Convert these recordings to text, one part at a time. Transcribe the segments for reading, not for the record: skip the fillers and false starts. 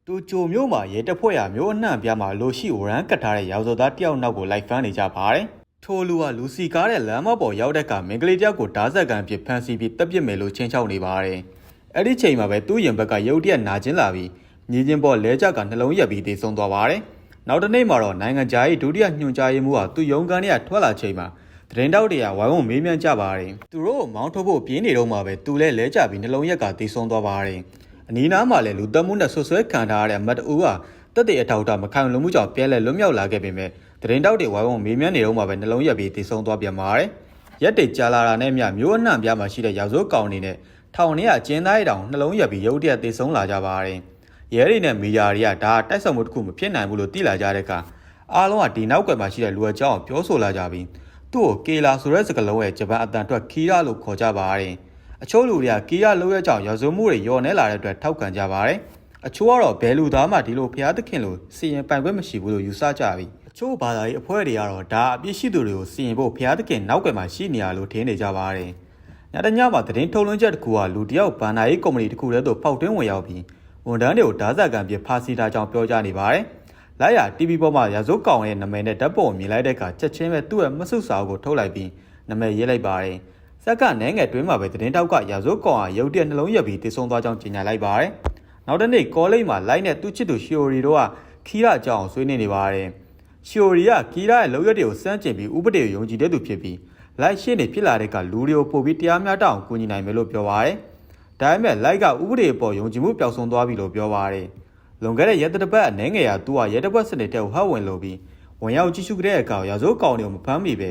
တူဂျိုမျိုးမှာရဲတပ်ဖွဲ့ရမျိုးအနှံ့ပြမှာလိုရှိဝရမ်းကတ်ထားတဲ့ရောက်စောသားတယောက်နောက်ကိုလိုက်ဖမ်းနေကြပါတယ်။ထိုလူကလူစီကားတဲ့လမ်းမပေါ်ရောက်တဲ့ကမင်္ဂလေးတယောက်ကိုဓာတ်ဆက်ကန်ပစ်ဖမ်းဆီးပြီးတပ်ပစ်မယ်လို့ချင်းချောက်နေပါတယ်။အဲ့ဒီချိန်မှာပဲသူ့ရင်ဘက်ကရုတ်တရက်နာကျင်လာပြီးမြေချင်းပေါ်လဲကျကနှလုံးရက်ပြီးတေဆုံးသွားပါတယ်။နောက်တစ်နေ့မှာတော့နိုင်ငံခြားရေးဒုတိယညွှန်ကြားရေးမှူးကသူ့ရုံးခန်းထဲကထွက်လာချိန်မှာသတင်းတောက်တွေကဝိုင်းဝန်းမေးမြန်းကြပါတယ်။သူတို့မောင်းထုတ်ဖို့ပြင်းနေတော့မှပဲသူလည်းလဲကျပြီးနှလုံးရက်ကတေဆုံးသွားပါတယ်။အနီးနားမှာလည်းလူတက်မှုနဲ့ဆွဆွဲခံထားရတဲ့မတ်တူကတက်တဲ့အထောက်အထားမခံလုံမှုကြောင့်ပြဲလဲလွတ်မြောက်လာခဲ့ပေမဲ့သတင်းတောက်တွေဝိုင်းဝန်းမေးမြန်းနေတော့မှပဲနှလုံးရက်ပြီးတေဆုံးသွားပြန်ပါတယ်။ရက်တွေကြာလာတာနဲ့မြမျိုးအနှံ့ပြမှာရှိတဲ့ရောက်စိုးကောင်တွေနဲ့ထောင်ထဲကကျင်းသားရတောင်နှလုံးရက်ပြီးရုတ်တရက်တေဆုံးလာကြပါတယ်။ရဲတွေနဲ့မီဒီယာတွေကဒါတိုက်ဆုံမှုတစ်ခုမဖြစ်နိုင်ဘူးလို့သိလာကြတဲ့အခါအားလုံးကဒီနောက်ကွယ်မှာရှိတဲ့လူအကြောင်းပြောဆိုလာကြပြီးသူ့ကိုကေလာဆိုတဲ့စကားလုံးရဲ့ဂျပန်အတန်ထွက်ခီရာလို့ခေါ်ကြပါတယ်။အချို့လူတွေကကီရာလို့ရဲ့ကြောင့်ရာဇဝမှုတွေယော်နေလာတဲ့အတွက်ထောက်ခံကြပါတယ်။အချို့ကတော့ဘယ်လူသားမှဒီလိုဖျားသခင်လို့စီရင်ပိုင်ခွင့်မရှိဘူးလို့ယူဆကြပြီ။အချို့ဘာသာရေးအဖွဲ့တွေကတော့ဒါအပြစ်ရှိသူတွေကိုစီရင်ဖို့ဖျားသခင်နောက်ကွယ်မှာရှိနေရလို့ထင်နေကြပါတယ်။ညတညမှာသတင်းထုတ်လွှင့်ချက်တစ်ခုကလူတယောက်ဘန်နာရေးကုမ္ပဏီတစ်ခုထဲသို့ဖောက်ထွင်းဝင်ရောက်ပြီးဝန်ထမ်းတွေကိုဓာတ်ဆက်ကန်ပြဖာစီတာကြောင့်ပြောကြနေပါတယ်။လိုက်ရ TV ပေါ်မှာရာဇဝကောင်ရဲ့နာမည်နဲ့ဓာတ်ပုံမြင်လိုက်တဲ့အခါချက်ချင်းပဲသူ့ရဲ့မဆုစာအုပ်ကိုထုတ်လိုက်ပြီးနာမည်ရေးလိုက်ပါတယ်။စက်ကနဲငယ်တွင်းမှာပဲသတင်းတောက်ကရာဇဝကောင်ဟာရုတ်တရက်နှလုံးရက်ပြီးတေဆုံးသွားကြောင်းကြေညာလိုက်ပါတယ်။နောက်တစ်နေ့ကောလိပ်မှာလိုက်နဲ့သူ့ချစ်သူရှီယိုရီတို့ကခီရာအကြောင်းဆွေးနွေးနေပါတယ်။ရှီယိုရီကခီရာရဲ့လုပ်ရက်တွေကိုစမ်းကျင်ပြီးဥပဒေကိုယုံကြည်တဲ့သူဖြစ်ပြီးလိုက်ရှင်းနေဖြစ်လာတဲ့ကလူတွေကိုပို့ပြီးတရားမျှတအောင်ကူညီနိုင်မယ်လို့ပြောပါတယ်။ဒါပေမဲ့လိုက်ကဥပဒေပေါ်ယုံကြည်မှုပျောက်ဆုံးသွားပြီလို့ပြောပါတယ်။လွန်ခဲ့တဲ့ရက်တစ်ပတ်အနေငယ်ရာသူကရက်တစ်ပတ်စနစ်တဲ့ဟောက်ဝင်လို့ပြီးဝင်ရောက်ကြည့်ရှုခဲ့တဲ့အကောင်ရာဇဝတ်ကောင်တွေကိုမဖမ်းမိပဲ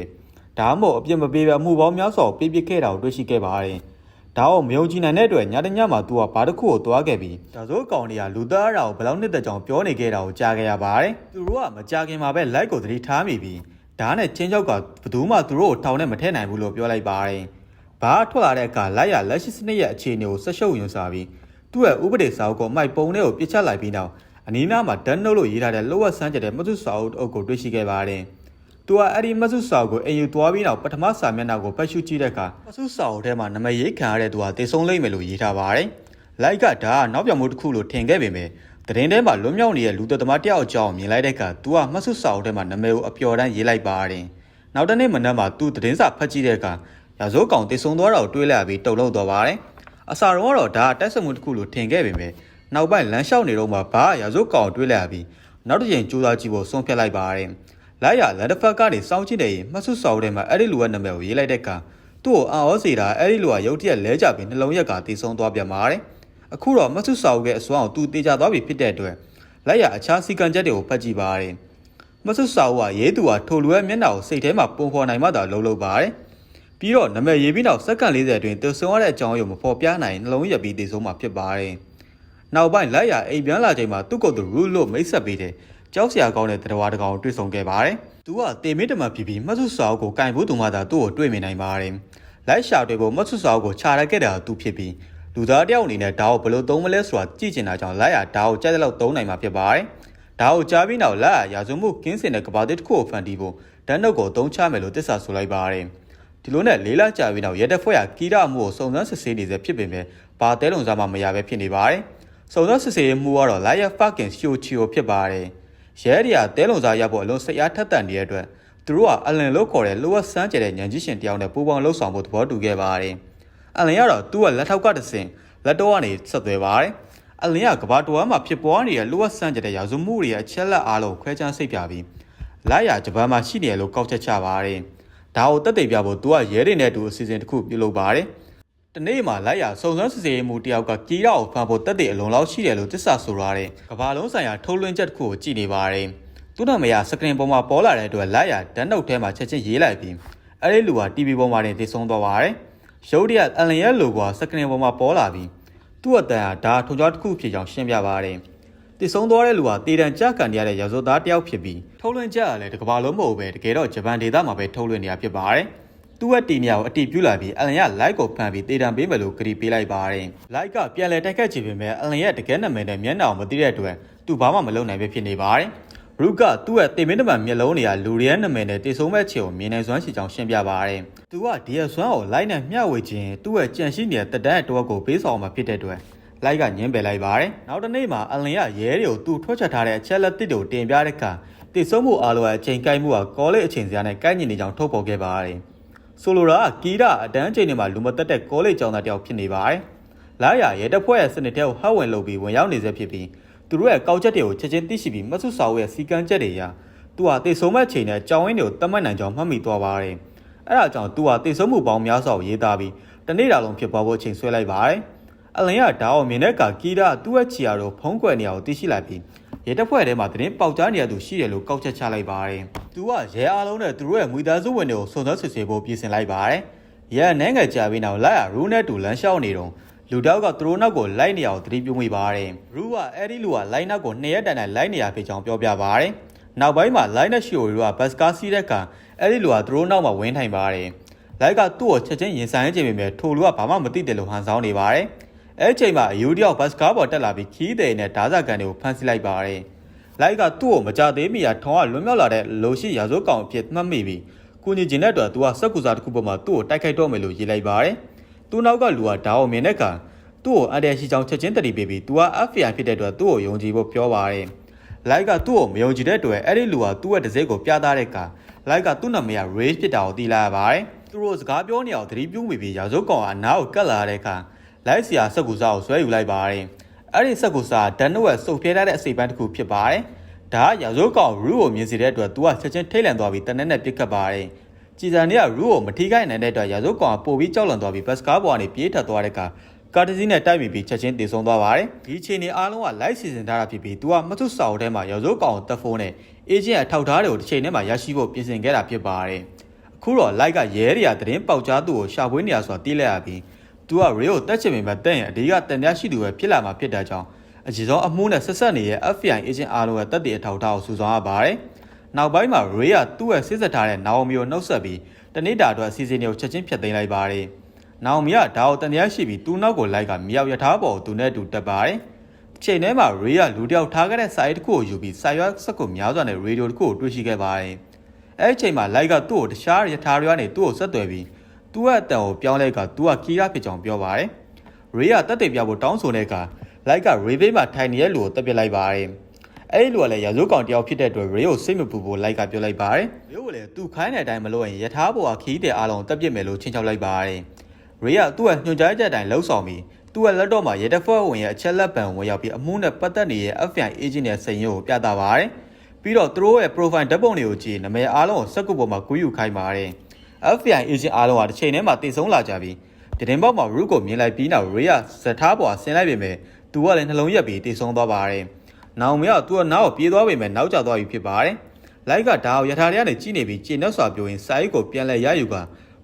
ဒါမှမဟုတ်အပြစ်မပေးဘဲအမှုပေါင်းများစွာကိုပြစ်ခဲ့တာကိုတွေ့ရှိခဲ့ပါတယ်။ဒါအောင်မယုံကြည်နိုင်တဲ့အတွက်ညတညမှာသူကဘာတစ်ခုကိုသွားခဲ့ပြီးရာဇဝတ်ကောင်တွေကလူသားအရာကိုဘယ်လောက်နှစ်သက်ကြောင်ပြောနေခဲ့တာကိုကြားခဲ့ရပါတယ်။သူတို့ကမကြားခင်မှာပဲလိုက်ကိုသတိထားမိပြီးဒါနဲ့ချင်းချောက်ကဘသူမှသူတို့ကိုထောင်နဲ့မထည့်နိုင်ဘူးလို့ပြောလိုက်ပါတယ်။ဘာထွက်လာတဲ့အခါလိုက်ရလက်ရှိစနစ်ရဲ့အခြေအနေကိုဆက်ရှုပ်ယွန်စားပြီးသူ့ရဲ့ဥပဒေစာအုပ်ကိုမိုက်ပုံနဲ့ကိုပြစ်ချလိုက်ပြီးနောက်အနီးနားမှာဓာတ်နှုတ်လို့ရေးထားတဲ့လောဝက်ဆန်းကျတဲ့မဆုစာအုပ်အုပ်ကိုတွေ့ရှိခဲ့ပါတယ်။သူကအဲ့ဒီမဆုစာအုပ်ကိုအယူသွားပြီးနောက်ပထမစာမျက်နှာကိုဖတ်ရှုကြည့်တဲ့အခါမဆုစာအုပ်ထဲမှာနာမည်ရေးခံရတဲ့သူဟာတေဆုံးလိမ့်မယ်လို့ရေးထားပါတယ်။လိုက်ကဒါကနောက်ပြောင်မှုတစ်ခုလို့ထင်ခဲ့ပေမဲ့သတင်းထဲမှာလွတ်မြောက်နေတဲ့လူသက်သမားတယောက်အကြောင်းမြင်လိုက်တဲ့အခါသူကမဆုစာအုပ်ထဲမှာနာမည်ကိုအပျော်တမ်းရေးလိုက်ပါတယ်။နောက်တစ်နေ့မနက်မှာသူသတင်းစာဖတ်ကြည့်တဲ့အခါရာဇဝတ်ကောင်တေဆုံးသွားတာကိုတွေးလိုက်ပြီးတုန်လှုပ်သွားပါတယ်။အစာတော့ဒါတိုက်ဆုံမှုတစ်ခုလို့ထင်ခဲ့ပေမဲ့နောက်ပိုင်းလမ်းလျှောက်နေတော့မှဘာရာဇဝတ်ကောင်တွေးလိုက်ပြီးနောက်တစ်ချိန်ကြိုးစားကြည့်ဖို့ဆုံးဖြတ်လိုက်ပါတယ်။လိုက်ရလက်တစ်ဖက်ကနေစောင်းကြည့်နေရင်မဆုစာအုပ်ထဲမှာအဲ့ဒီလူရဲ့နာမည်ကိုရေးလိုက်တဲ့အခါသူ့ကိုအော်စေတာအဲ့ဒီလူကရုတ်တရက်လဲကျပြီးနှလုံးရက်ကတေဆုံးသွားပြန်ပါတယ်။အခုတော့မဆုစာအုပ်ရဲ့အစွမ်းကိုသူတေချာသွားပြီဖြစ်တဲ့အတွက်လိုက်ရအခြားစီကံချက်တွေကိုဖတ်ကြည့်ပါတယ်။မဆုစာအုပ်ကရေးသူကထိုလူရဲ့မျက်နှာကိုစိတ်ထဲမှာပုံဖော်နိုင်မှသာလုပ်ပါတယ်။ပြီးတော့နာမည်ရေးပြီးနောက်စက္ကန့်40အတွင်းတေဆုံးရတဲ့အကြောင်းအရာကိုမဖော်ပြနိုင်နှလုံးရက်ပြီးတေဆုံးမှာဖြစ်ပါတယ်။နောက်ပိုင်းလိုက်ရအိမ်ပြန်လာချိန်မှာသူ့ကိုယ်သူရူးလို့မိတ်ဆက်ပေးတယ်။ကြောက်စရာကောင်းတဲ့တရားတစ်ကောင်တွေ့ဆုံခဲ့ပါတယ်။သူကတေမင်းတမဖြစ်ပြီးမဆုစာအုပ်ကိုကင်ဖို့သူမှသာသူ့ကိုတွေ့မြင်နိုင်ပါတယ်။လိုက်ရှာတွေ့ဖို့မဆုစာအုပ်ကိုခြာရက်ခဲ့တာသူဖြစ်ပြီးလူသားတယောက်အနေနဲ့ဒါကိုဘယ်လိုသုံးမလဲဆိုတာကြည့်ကျင်တာကြောင့်လိုက်ရဒါကိုကြိုက်တဲ့လောက်သုံးနိုင်မှာဖြစ်ပါတယ်။ဒါကိုကြားပြီးနောက်လိုက်ရရာဇဝမှုကင်းစင်တဲ့ကဘာတစ်တစ်ခုကိုဖန်တီးဖို့ဓာတ်နှုတ်ကိုသုံးချမယ်လို့တစ္ဆာဆိုလိုက်ပါတယ်။ဒီလိုနဲ့လေးလကြာပြီးနောက်ရဲတပ်ဖွဲ့ကကီရမှုကိုစုံစမ်းစစ်ဆေးနေစေဖြစ်ပေမဲ့ဘာတဲလုံစားမှမရပဲဖြစ်နေပါတယ်။စုံစမ်းစစ်ဆေးမှုကတော့လိုက်ရဖကင်ရှိုချီယိုဖြစ်ပါတယ်။ရဲတွေကတဲလုံစားရဖို့အလုံးစိတ်အားထက်သန်နေတဲ့အတွက်သူတို့ကအလင်လို့ခေါ်တဲ့လိုဝက်ဆန်းကျတဲ့ညံကြီးရှင်တယောက်နဲ့ပူးပေါင်းလှုပ်ဆောင်ဖို့သဘောတူခဲ့ပါတယ်။အလင်ကတော့သူ့ရဲ့လက်ထောက်ကတဆင်လက်တော့ကနေဆက်သွဲပါတယ်။အလင်ကကဘာတော်မှာဖြစ်ပွားနေတဲ့လိုဝက်ဆန်းကျတဲ့ရာဇဝမှုတွေရဲ့အချက်လက်အားလုံးခွဲခြမ်းစိတ်ပြပြီးလိုက်ရဂျပန်မှာရှိနေရလို့ကောက်ချက်ချပါတယ်။ဒါကိုတက်သိပြဖို့သူကရဲတွေနဲ့အတူအစီအစဉ်တစ်ခုပြုလုပ်ပါတယ်။တနေ့မှာလိုက်ရစုံစမ်းစစ်ဆေးမှုတယောက်ကကီရာကိုဖမ်းဖို့တက်သိအလုံးလောက်ရှိတယ်လို့တစ္ဆာဆိုရတယ်။ကဘာလုံးဆိုင်ရာထုတ်လွှင့်ချက်တစ်ခုကိုကြည့်နေပါတယ်။သူ့နာမည်ကစကရင်ပေါ်မှာပေါ်လာတဲ့အတွက်လိုက်ရဓာတ်နှုတ်ထဲမှာချက်ချင်းရေးလိုက်ပြီးအဲ့ဒီလူက TV ပေါ်မှာတင်သိဆုံးသွားပါတယ်။ရုပ်တရက်အလင်ရဲ့လိုကစကရင်ပေါ်မှာပေါ်လာပြီးသူ့အတန်ဟာဒါထုံကြားတစ်ခုဖြစ်ကြောင်းရှင်းပြပါတယ်။သိဆုံးသွားတဲ့လူကတေတံကြကန်ရတဲ့ရာဇဝသားတယောက်ဖြစ်ပြီးထုတ်လွှင့်ချက်ကလည်းတစ်ကမ္ဘာလုံးမဟုတ်ပဲတကယ်တော့ဂျပန်ဒေသမှာပဲထုတ်လွှင့်နေတာဖြစ်ပါတယ်။သူ့ရဲ့တီနီယာကိုအတီးပြူလာပြီးအလင်ကလိုက်ကိုဖမ်းပြီးတေတံပေးမယ်လို့ကြေပေးလိုက်ပါတယ်။လိုက်ကပြန်လဲတိုက်ခတ်ချင်ပေမဲ့အလင်ရဲ့တကယ်နာမည်နဲ့မျက်နှာကိုမသိတဲ့အတွက်သူဘာမှမလုပ်နိုင်ပဲဖြစ်နေပါတယ်။ရုကသူ့ရဲ့တေမင်းတမန်မျက်လုံးတွေကလူရဲနာမည်နဲ့တေဆုံးမဲ့ချေကိုမြင်နိုင်စွမ်းရှိကြောင်းရှင်းပြပါတယ်။သူကဒီအစွမ်းကိုလိုက်နဲ့မျှဝေခြင်းသူ့ရဲ့ကြံရှိနေတဲ့တက်တန်းအတွက်ကိုပေးဆောင်မှာဖြစ်တဲ့အတွက် လိုက်ကညင်းပယ်လိုက်ပါတယ်နောက်တစ်နေ့မှာအလင်ရရဲတွေကိုသူ့ထွက်ချက်ထားတဲ့အချက်လက်တစ်တို့တင်ပြတဲ့အခါတည်ဆုံမှုအားလုံးအချိန်ကိုက်မှုကကောလိပ်အချိန်စရာနဲ့ကိုက်ညီနေကြောင်းထုတ်ဖော်ခဲ့ပါတယ်ဆိုလိုတာကီရာအတန်းချိန်တွေမှာလူမတက်တဲ့ကောလိပ်ကျောင်းသားတယောက်ဖြစ်နေပါတယ်လာရရဲတပ်ဖွဲ့ရဲ့စနစ်တဲ့ကိုဟောက်ဝင်လုပ်ပြီးဝင်ရောက်နေစေဖြစ်ပြီးသူတို့ရဲ့ကောက်ချက်တွေကိုချက်ချင်းသိရှိပြီးမဆုစာဝရဲ့စီကံချက်တွေအရသူဟာတည်ဆုံမဲ့ချိန်နဲ့ကြောင်းရင်းတွေကိုတတ်မှတ်နိုင်ကြောင်းမှတ်မိသွားပါတယ်အဲ့ဒါကြောင့်သူဟာတည်ဆုံမှုပေါင်းများစွာကိုရေးသားပြီးတနေ့တာလုံးဖြစ်ပေါ်ဖို့ချိန်ဆွဲလိုက်ပါတယ်အလင်ရဓာတ်အောင်မြင်တဲ့ကကီရာသူ့ရဲ့ချီယာတို့ဖုံးကွယ်နေအောင်သိရှိလိုက်ပြီးရဲတပ်ဖွဲ့ထဲမှာသတင်းပေါက်ကြားနေရသူရှိတယ်လို့ကောက်ချက်ချလိုက်ပါတယ်သူကရဲအားလုံးနဲ့သူတို့ရဲ့မွေသားစုဝင်တွေကိုစုံစမ်းစစ်ဆေးဖို့ပြင်ဆင်လိုက်ပါတယ်ရဲနိုင်ငံကြာပြီးနောက်လိုက်ရရူးနဲ့တူလမ်းလျှောက်နေတော့လူတောက်ကသူတို့နောက်ကိုလိုက်နေအောင်သတိပြုမိပါတယ်ရူးကအဲ့ဒီလူကလိုက်နောက်ကို2ရက်တိုင်တိုင်လိုက်နေရဖြစ်ကြောင်းပြောပြပါတယ်နောက်ပိုင်းမှာလိုက်နဲ့ရှိုရီကဘတ်စကားစီးတဲ့ကအဲ့ဒီလူကသူတို့နောက်မှာဝင်းထိုင်ပါတယ်လိုက်ကသူ့ကိုချက်ချင်းရင်ဆိုင်ခြင်းပေမဲ့ထိုလူကဘာမှမသိတယ်လို့ဟန်ဆောင်နေပါတယ်အဲ့ချိန်မှာအယူတယောက်ဘတ်စကားပေါ်တက်လာပြီးခီးတဲ့နဲ့ဓာတ်ကန်တွေကိုဖမ်းဆီးလိုက်ပါတယ်လိုက်ကသူ့ကိုမကြသေးမီထောင်ကလွန်မြောက်လာတဲ့လိုရှိရာဇဝတ်ကောင်အဖြစ်မှတ်မိပြီးကုညီကျင်တဲ့အတွက်သူကစက်ကူစာတစ်ခုပေါ်မှာသူ့ကိုတိုက်ခိုက်တော့မယ်လို့ရေးလိုက်ပါတယ်သူ့နောက်ကလူကဓာတ်အောင်မြင်တဲ့ကသူ့ကိုအန်တယ်ရှိချောင်းချက်ချင်းတတိပေးပြီးသူက FBI ဖြစ်တဲ့အတွက်သူ့ကိုယုံကြည်ဖို့ပြောပါတယ်လိုက်ကသူ့ကိုမယုံကြည်တဲ့အတွက်အဲ့ဒီလူကသူ့ရဲ့တစက်ကိုပြသတဲ့ကလိုက်ကသူ့နာမည်က Rage ဖြစ်တာကိုသိလာရပါတယ်သူတို့စကားပြောနေအောင်သတိပြုမိပြီးရာဇဝတ်ကောင်ကအနားကိုကတ်လာတဲ့အခါလိုက်စီယာစက်ကူစာကိုဆွဲယူလိုက်ပါတယ်အဲ့ဒီစက်ကူစာဒန်နိုရဲ့စုပ်ပြဲထားတဲ့အစိပ်ပိုင်းတစ်ခုဖြစ်ပါတယ်ဒါကရာဇဝတ်ကောင်ရူးကိုမြင်စီတဲ့အတွက်သူကချက်ချင်းထိတ်လန့်သွားပြီးတနက်နဲ့ပြစ်ခတ်ပါတယ်ကြည်စံတွေကရူးကိုမထိခိုက်နိုင်တဲ့အတွက်ရာဇဝတ်ကောင်ကပို့ပြီးကြောက်လန့်သွားပြီးဘတ်စကားပေါ်ကနေပြေးထပ်သွားတဲ့အခါကာတစီနဲ့တိုက်မိပြီးချက်ချင်းတည်ဆုံသွားပါတယ်ဒီချိန်နေအားလုံးကလိုက်စီစဉ်ထားတာဖြစ်ပြီးသူကမထုစာအုပ်ထဲမှာရာဇဝတ်ကောင်ကိုတက်ဖုန်းနဲ့အေဂျင့်အထောက်ထားတွေကိုတစ်ချိန်ထဲမှာရရှိဖို့ပြင်ဆင်ခဲ့တာဖြစ်ပါတယ်အခုတော့လိုက်ကရဲတွေကသတင်းပေါက်ကြားသူကိုရှာဖွေနေရဆိုတာသိလိုက်ရပြီးသူကရေကိုတက်ချင်ပေမဲ့တဲ့ရင်အဒီကတန်တရားရှိသူပဲဖြစ်လာမှာဖြစ်တဲ့ကြောင့်အကြီးဆုံးအမှုနဲ့ဆက်ဆက်နေတဲ့ FBI agent အားလုံးရဲ့တပ်တွေအထောက်အထားကိုစုဆောင်းရပါတယ်နောက်ပိုင်းမှာရေကသူ့ရဲ့စစ်ဆက်ထားတဲ့နောင်မီကိုနှုတ်ဆက်ပြီးတနေ့တာအတွက်အစီအစဉ်တွေကိုချက်ချင်းဖျက်သိမ်းလိုက်ပါတယ်နောင်မီကဒါကိုတန်တရားရှိပြီးသူ့နောက်ကိုလိုက်ကမြောက်ရထားပေါ်ကိုသူနဲ့အတူတက်ပါတယ်ချိန်ထဲမှာရေကလူတယောက်ထားခဲ့တဲ့စာရေးတစ်ခုကိုယူပြီးစာရွက်စက်ကိုများစွာနဲ့ရေဒီယိုတစ်ခုကိုတွေ့ရှိခဲ့ပါတယ်အဲ့ဒီချိန်မှာလိုက်ကသူ့ကိုတခြားရထားတွေကနေသူ့ကိုဆက်သွယ်ပြီးသူ့ရဲ့အတန်ကိုပြောင်းလိုက်ကသူကကီရာဖြစ်ကြောင်းပြောပါတယ်ရေကတက်တဲ့ပြဖို့တောင်းဆိုတဲ့အခါလိုက်ကရေဘေးမှာထိုင်နေတဲ့လူကိုတက်ပစ်လိုက်ပါတယ်အဲ့ဒီလူကလည်းရာဇဝတ်ကောင်တယောက်ဖြစ်တဲ့အတွက်ရေကိုစိတ်မပူဖို့လိုက်ကပြောလိုက်ပါတယ်ရေကိုလည်းသူ့ခိုင်းတဲ့အတိုင်းမလုပ်ရင်ရထားပေါ်ကခီးတဲ့အားလုံးတက်ပစ်မယ်လို့ချင်းချောက်လိုက်ပါတယ်ရေကသူ့ရဲ့ညွှန်ကြားချက်အတိုင်းလှုပ်ဆောင်ပြီးသူ့ရဲ့လက်တော့မှာရဲတပ်ဖွဲ့ဝင်ရဲ့အချက်လက်ပံဝင်ရောက်ပြီးအမှုနဲ့ပတ်သက်နေတဲ့ FBI agent ရဲ့စိန်ရုပ်ကိုပြသပါတယ်ပြီးတော့သူတို့ရဲ့ profile ဓာတ်ပုံတွေကိုကြည့်နာမည်အားလုံးကိုစက်ကူပေါ်မှာကူးယူခိုင်းပါတယ် FBI agent အားလုံးကတစ်ချိန်ထဲမှာတည်ဆုံးလာကြပြီးတင်ပေါက်မှာရူကိုမြင်လိုက်ပြီးနောက်ရေကဇက်ထားပေါ်ဆင်းလိုက်ပေမဲ့သူကလည်းနှလုံးရက်ပြီးတည်ဆုံးသွားပါတယ်။နောင်မီကသူကနောက်ပြေးသွားပေမဲ့နောက်ကျသွားပြီဖြစ်ပါတယ်။လိုက်ကဒါကိုရထားတွေကနေကြည့်နေပြီးကျင်းနှက်စွာပြောရင်စာအိတ်ကိုပြန်လဲရယူက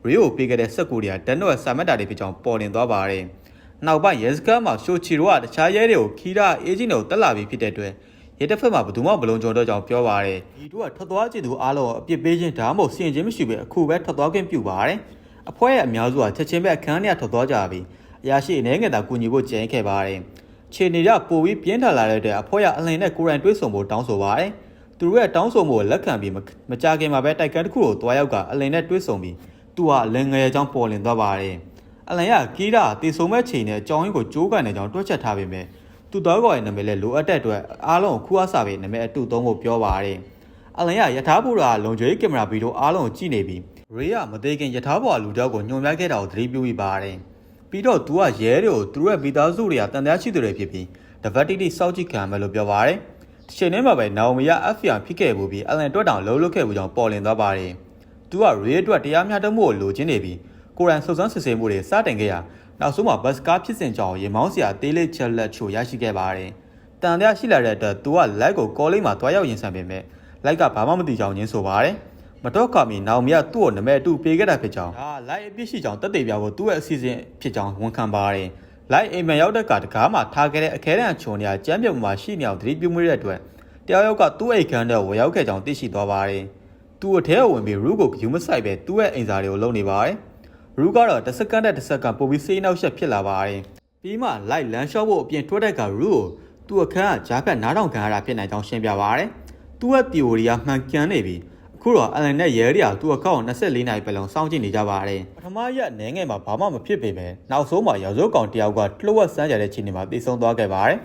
ရေကိုပေးခဲ့တဲ့စက်ကူတွေကဒန်နိုရဲ့စာမက်တာတွေဖြစ်ကြောင်းပေါ်လင်သွားပါတယ်။နောက်ပိုင်းရဲစခန်းမှာရှိုချီရိုကတခြားရဲတွေကိုခီရာအေဂျင့်တွေကိုတက်လာပြီးဖြစ်တဲ့အတွက်ရဲတပ်ဖွဲ့မှာဘယ်သူမှမလုံခြုံတော့ကြောင်းပြောပါတယ်။ဒီတို့ကထွက်သွားခြင်းသူအားလုံးအပြစ်ပေးခြင်းဒါမှမဟုတ်စီရင်ခြင်းမရှိဘဲအခုပဲထွက်သွားခြင်းပြုပါတယ်။အဖွဲ့ရဲ့အများစုကချက်ချင်းပဲအခန်းထဲထွက်သွားကြပြီးအရာရှိအနေငယ်သာကူညီဖို့ကြံခဲ့ပါတယ်။ခြေနေရပိုပြီးပြင်းထန်လာတဲ့အတွက်အဖွဲ့ကအလင်နဲ့ကိုရိုင်းတွေးဆုံဖို့တောင်းဆိုပါတယ်။သူတို့ရဲ့တောင်းဆိုမှုကိုလက်ခံပြီးမကြခင်မှာပဲတိုက်ကန်းတစ်ခုကိုတွားရောက်ကအလင်နဲ့တွေးဆုံပြီးသူဟာလင်ငယ်အကြောင်းပေါ်လင်သွားပါတယ်။အလင်ကကီရာတည်ဆုံမဲ့ချိန်နဲ့အကြောင်းရင်းကိုကြိုးကန်နေကြောင်းတွက်ချက်ထားပေမဲ့သူ့တော်ကောရဲ့နာမည်လည်းလိုအပ်တဲ့အတွက်အားလုံးကိုခူးအားစာပဲနာမည်အတူသုံးဖို့ပြောပါတယ်။အလင်ကယထာဘူရာလုံခြုံရေးကင်မရာဗီဒီယိုအားလုံးကိုကြည့်နေပြီးရေကမသေးခင်ယထာဘောလူတောက်ကိုညွှန်ပြခဲ့တာကိုသတိပြုမိပါတယ်။ပြီးတော့သူကရဲတွေကိုသူတို့ရဲ့မိသားစုတွေကတန်တရားရှိသူတွေဖြစ်ပြီးတပတ်တိတိစောက်ကြည့်ခံမယ်လို့ပြောပါတယ်။ဒီချိန်ထဲမှာပဲနောင်မီက FBI ဖြစ်ခဲ့မှုပြီးအလင်တွက်တောင်လှုပ်လှုပ်ခဲ့မှုကြောင့်ပေါ်လင်သွားပါတယ်။သူကရေအတွက်တရားမျှတမှုကိုလိုချင်နေပြီးကိုရန်စုံစမ်းစစ်ဆေးမှုတွေစတင်ခဲ့ရာနောက်ဆုံးမှာဘတ်စကားဖြစ်စဉ်ကြောင့်ရေမောင်းစရာတေးလေးချက်လက်ချိုရရှိခဲ့ပါတယ်။တန်တရားရှိလာတဲ့အတွက်သူကလိုက်ကိုကောလိပ်မှာတွားရောက်ရင်ဆန်ပေမဲ့လိုက်ကဘာမှမသိကြောင်းညင်းဆိုပါတယ်။မတော့ကမီနောင်မီကသူ့ကိုနမဲအတူပေးခဲ့တာဖြစ်ကြောင်းဒါလိုက်အပြစ်ရှိကြောင်းတက်သေးပြဖို့သူ့ရဲ့အစီအစဉ်ဖြစ်ကြောင်းဝန်ခံပါတယ်။လိုက်အိမ်မရောက်တဲ့ကတကားမှာထားခဲ့တဲ့အခဲတံချုံတွေကကျမ်းပြုံမှာရှိနေအောင်သတိပြုမိတဲ့အတွက်တယောက်ယောက်ကသူ့အိမ်ခန်းထဲဝင်ရောက်ခဲ့ကြောင်းသိရှိသွားပါတယ်။သူ့အထဲကိုဝင်ပြီးရူကိုယူမဆိုင်ပဲသူ့ရဲ့အိမ်စာတွေကိုလုပ်နေပါတယ်။ရူကတော့တစ်စက္ကန့်နဲ့တစ်စက္ကန့်ပိုပြီးစေးနောက်ဆက်ဖြစ်လာပါတယ်။ပြီးမှလိုက်လမ်းလျှောက်ဖို့အပြင်ထွက်တဲ့ကရူကိုသူ့အခန်းကဂျားဖက်နားထောင်ခံရတာဖြစ်နိုင်ကြောင်းရှင်းပြပါတယ်။သူ့ရဲ့ theory ကမှန်ကန်နေပြီးအ ခုတော့အလန်နဲ့ရဲရီယာသူ့အကောင့်24နိုင်ပဲလုံးစောင့်ကြည့်နေကြပါတယ်ပထမရက်အနေငယ်မှာဘာမှမဖြစ်ပေမဲ့နောက်ဆုံးမှာရာဇဝတ်ကောင်တယောက်ကလှုပ်ဝက်စမ်းကြတဲ့ချိန်တွေမှာတည်ဆုံသွားခဲ့ပါတယ်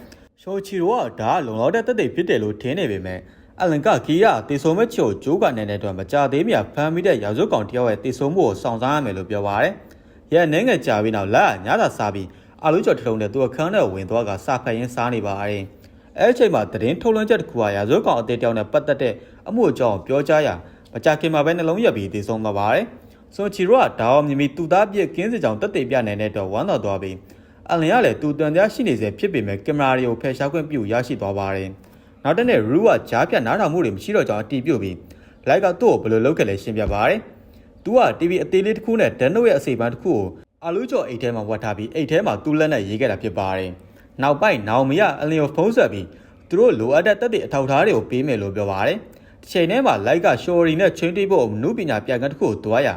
ရှိုချီရိုကဒါလုံလောက်တဲ့တက်တဲ့ဖြစ်တယ်လို့ထင်နေပေမဲ့အလန်ကကီယာတည်ဆုံမဲ့ချိုဂျိုးကနေတဲ့အတွက်မကြသေးမီဖမ်းမိတဲ့ရာဇဝတ်ကောင်တယောက်ရဲ့တည်ဆုံမှုကိုစောင့်စားရမယ်လို့ပြောပါတယ်ရဲအနေငယ်ကြာပြီးနောက်လာညသာစားပြီးအလူကျော်ထုံတဲ့သူအခန်းထဲဝင်သွားကစာဖတ်ရင်းစားနေပါတယ်အဲ့ချိန်မှာသတင်းထုတ်လွှင့်ချက်တစ်ခုဟာရာဇဝတ်ကောင်အသေးတောင်နဲ့ပတ်သက်တဲ့အမှုအကြောင်းပြောကြားရာမကြခင်မှာပဲနှလုံးရက်ပြီးတည်ဆုံသွားပါတယ်။ဆိုချီရိုကဒါအောင်မြင်ပြီးသူသားပြည့်ကင်းစကြောင်တက်တေပြနိုင်တဲ့တော့ဝမ်းသာသွားပြီးအလင်ကလည်းသူတန်ကြားရှိနေစေဖြစ်ပေမဲ့ကင်မရာတွေကိုဖယ်ရှားခွင့်ပြုရရှိသွားပါတယ်။နောက်တစ်နေ့ရူကကြားပြတ်နားထောင်မှုတွေမရှိတော့ကြောင်းအတီးပြုတ်ပြီးလိုက်ကသူ့ကိုဘယ်လိုလုပ်ခဲ့လဲရှင်းပြပါတယ်။သူက TV အသေးလေးတစ်ခုနဲ့ဒန်နိုရဲ့အစိပ်ပန်းတစ်ခုကိုအလူကျော်အိတ်ထဲမှာဝတ်ထားပြီးအိတ်ထဲမှာသူ့လက်နဲ့ရေးခဲ့တာဖြစ်ပါတယ်။နောက်ပိုင်းနောင်မီကအလင်ကိုဖုံးဆက်ပြီးသူတို့လိုအပ်တဲ့တက်တဲ့အထောက်အထားတွေကိုပေးမယ်လို့ပြောပါတယ်။ချိန်ထဲမှာလိုက်ကရှော်ရီနဲ့ချင်းတိဖို့နုပညာပြကန်းတစ်ခုကိုတွားရ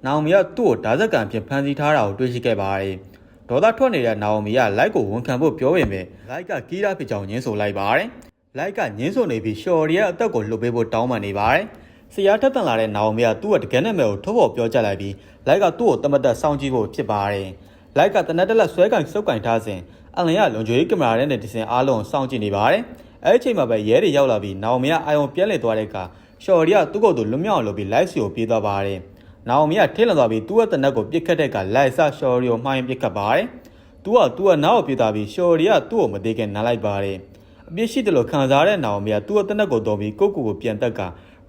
နောင်မီကသူ့ကိုဓာဇက်ကံဖြင့်ဖန်ဆီးထားတာကိုတွေ့ရှိခဲ့ပါတယ်။ဒေါသထွက်နေတဲ့နောင်မီကလိုက်ကိုဝန်ခံဖို့ပြောပေမဲ့လိုက်ကကီးရာဖြစ်ကြောင်းညင်းဆိုလိုက်ပါတယ်။လိုက်ကညင်းဆိုနေပြီးရှော်ရီရဲ့အသက်ကိုလှုပ်ပေးဖို့တောင်းပန်နေပါတယ်။ဆရာထက်တန်လာတဲ့နောင်မီကသူ့ရဲ့တကယ်နဲ့မဲကိုထုတ်ဖော်ပြောကြားလိုက်ပြီးလိုက်ကသူ့ကိုတမတ်တက်စောင့်ကြည့်ဖို့ဖြစ်ပါတယ်။လိုက်ကတနက်တက်လက်ဆွဲကင်စုပ်ကင်ထားစဉ်အလင်ကလုံခြုံရေးကင်မရာနဲ့ဒီစင်အားလုံးစောင့်ကြည့်နေပါတယ်။အဲ့ဒီချိန်မှာပဲရဲတွေရောက်လာပြီးနောင်မီကအာယုံပြက်လက်သွားတဲ့အခါရှော်ရီကသူ့ကိုယ်သူလွတ်မြောက်အောင်လုပ်ပြီးလိုက်စီကိုပြေးသွားပါတယ်။နောင်မီကထိလန်သွားပြီးသူ့ရဲ့တနက်ကိုပြစ်ခတ်တဲ့အခါလိုက်ဆရှော်ရီကိုမှားရင်ပြစ်ခတ်ပါတယ်။သူကနောက်ကိုပြေးသွားပြီးရှော်ရီကသူ့ကိုမသေးခင်နားလိုက်ပါတယ်။အပြစ်ရှိတယ်လို့ခံစားတဲ့နောင်မီကသူ့ရဲ့တနက်ကိုတော်ပြီးကိုပြန်တက်က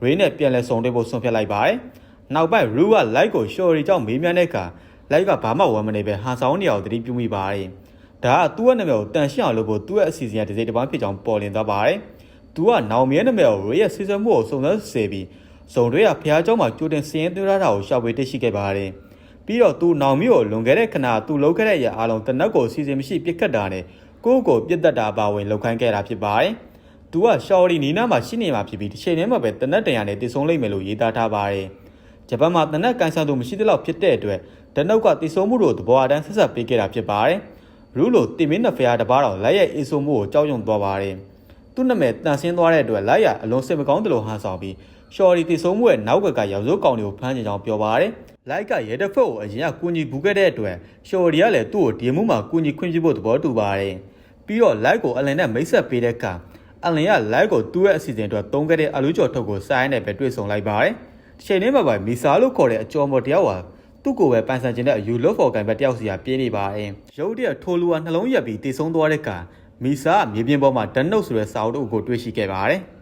ရေးနဲ့ပြန်လဲဆုံတွေ့ဖို့ဆုံးဖြတ်လိုက်ပါတယ်။နောက်ပိုင်းရူကလိုက်ကိုရှော်ရီကြောင့်မေးမြန်းတဲ့အခါလိုက်ကဘာမှဝမ်းမနေပဲဟန်ဆောင်နေအောင်တတိပြုမိပါတယ်။ဒါကသူ့ရဲ့နာမည်ကိုတန်ရှင်းအောင်လုပ်ဖို့သူ့ရဲ့အစီအစဉ်တစ်စိတ်တစ်ပိုင်းဖြစ်ကြောင်းပေါ်လင်းသွားပါတယ်။သူကနောင်မီရဲ့နာမည်ကိုရေးရဲ့စီစဉ်မှုကိုစုံစမ်းစစ်ဆေးပြီးစုံတွေကဖျားเจ้าမှာကြိုတင်စည်ရင်သွင်းထားတာကိုရှောက်ဝေးသိရှိခဲ့ပါတယ်။ပြီးတော့သူနောင်မီကိုလွန်ခဲ့တဲ့ခဏသူလှုပ်ခဲ့တဲ့အရာအလုံးတနက်ကိုစီစဉ်မရှိပြစ်ခတ်တာနဲ့ကိုပြစ်တက်တာပါဝင်လှုပ်ခိုင်းခဲ့တာဖြစ်ပါတယ်။သူကရှော်ရီနီနာမှာရှိနေမှာဖြစ်ပြီးတစ်ချိန်တည်းမှာပဲတနက်တရာနဲ့တည်ဆုံလိုက်မယ်လို့ရေးသားထားပါတယ်။ဂျပန်မှာတနက်ကန်ဆာသူမရှိသလောက်ဖြစ်တဲ့အတွက်တနုတ်ကတည်ဆုံမှုတို့သဘောအတိုင်းဆက်ဆက်ပေးခဲ့တာဖြစ်ပါတယ်။ရူလိုတင်မင်းနဖျားတပါးတော်လက်ရဲ့အေဆိုမှုကိုကြောက်ရွံ့သွားပါတယ်။သူ့နာမည်တန်ဆင်းသွားတဲ့အတွက်လက်ရအလုံးစိတ်မကောင်းတယ်လို့ဟန်ဆောင်ပြီးရှော်ရီတည်ဆုံမှုရဲ့နောက်ကရောက်စိုးကောင်တွေကိုဖမ်းချင်ကြောင်းပြောပါတယ်။လိုက်ကရဲတပ်ဖွဲ့ကိုအရင်ကကူညီဘူးခဲ့တဲ့အတွက်ရှော်ရီကလည်းသူ့ကိုဒီမှုမှာကူညီခွင့်ပြုဖို့သဘောတူပါတယ်။ပြီးတော့လိုက်ကိုအလင်နဲ့မိတ်ဆက်ပေးတဲ့အခါအလင်ကလိုက်ကိုသူ့ရဲ့အစီအစဉ်အတွက်သုံးခဲ့တဲ့အလူကျော်ထုတ်ကိုစားရင်းနဲ့ပဲတွေ့ဆုံလိုက်ပါတယ်။ဒီချိန်လေးမှာပဲမီဆာလို့ခေါ်တဲ့အကျော်မော်တယောက်ဟာသူ့ကိုပဲပန်ဆန်ကျင်တဲ့အယူလော့ဖော်ကန်ပဲတယောက်စီကပြေးနေပါတယ်။ရုပ်တရက်ထိုလူကနှလုံးရက်ပြီးတည်ဆုံသွားတဲ့အခါမီဆာမြေပြင်ပေါ်မှာဒန်နုတ်ဆိုတဲ့စာအုပ်ကိုတွေ့ရှိခဲ့ပါတယ်။